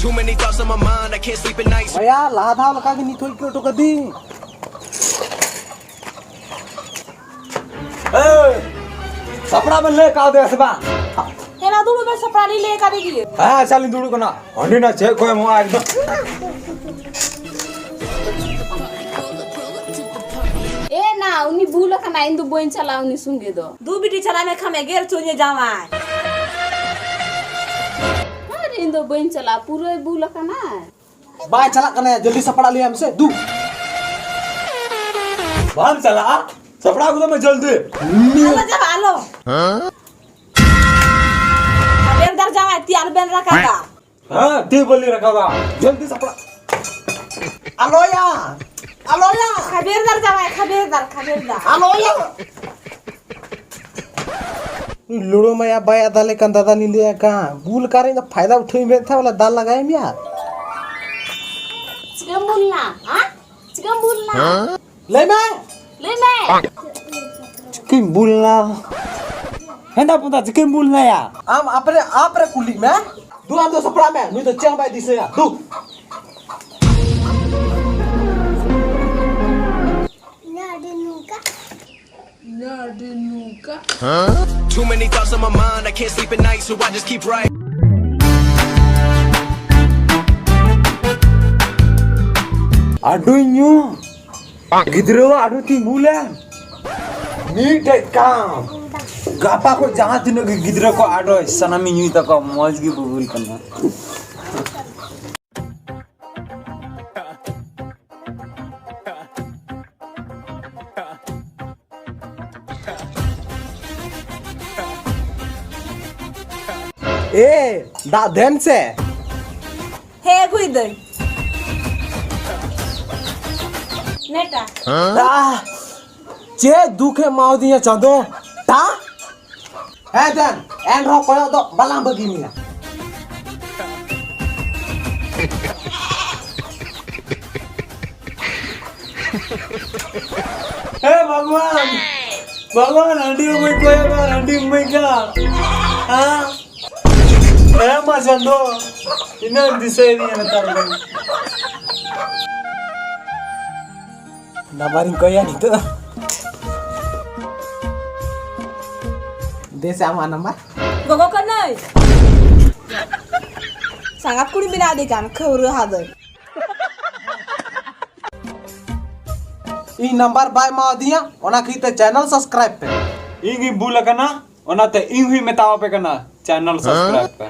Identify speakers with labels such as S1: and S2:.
S1: Too many thoughts on my mind, I can't sleep at night.
S2: भैया लाधा लगा के निथोई क्यों टोक दी
S3: सपड़ा में ले का दे सबा
S4: हेना दूर में सपराली ले का देगी
S3: हां चल दूर को ना हंडी ना छे कोई मुआ एकदम
S4: ए ना उनी बुलो का ना इंदु बोइन चला उनी सुंगे दो दू बिटी चला में खमे गेर चोने जावा अरे इंदु बोइन चला पूरे बुलो का ना
S2: बाय चला कने जल्दी सपड़ा लिया हमसे दू
S3: हम चला सपड़ा को तो मैं जल्दी
S4: आलो जा आलो हां बेंदर जावा तियार बेन रखा का
S3: हां ती बोली रखा जल्दी सपड़ा
S2: अलोया
S4: खबरदार जावा खबरदार
S2: अलोया लुड़ो में या बाय दाले का दादा नी लिया का भूल करे ना फायदा उठाई में था वाला दाल लगाए मिया
S4: चिकन बोलना हां चिकन बोलना
S2: ले मैं चिकन बोलना
S3: है ना पुता चिकन बोलना या
S2: आम आपरे कुली में दू आम तो सपड़ा में नहीं तो चेंग बाय दिसे या दू
S1: Too many thoughts on my mind, I can't sleep at night, so I just keep writing.
S3: Aduhnya, gidro aduh timbulan. Ni tekam. Gapa ko jangan tino gidro ko aduh sana minyu ta ko moj gi bubul kana.
S2: ए दा then से
S4: हे कुइद नेटा
S2: दा चे दुखे माव दिया चांदो ता है देन एन रो कोयो दो बलाम बगी मिया
S3: Hey Bhagwan andi umai ko ya andi umai ka. Ah. Mas ando. Ina disay niya na tarong.
S2: Nabaring ko yan ito. Desa ama nama.
S4: Gogo कर नहीं सांगत कुड़ी बिना दे काम खबर हादे
S2: ई नंबर बाय मा दिया ओना खीते चैनल सब्सक्राइब पे
S3: Ingi bula kana, ona te inghi metawa pe kana channel subscribe pe.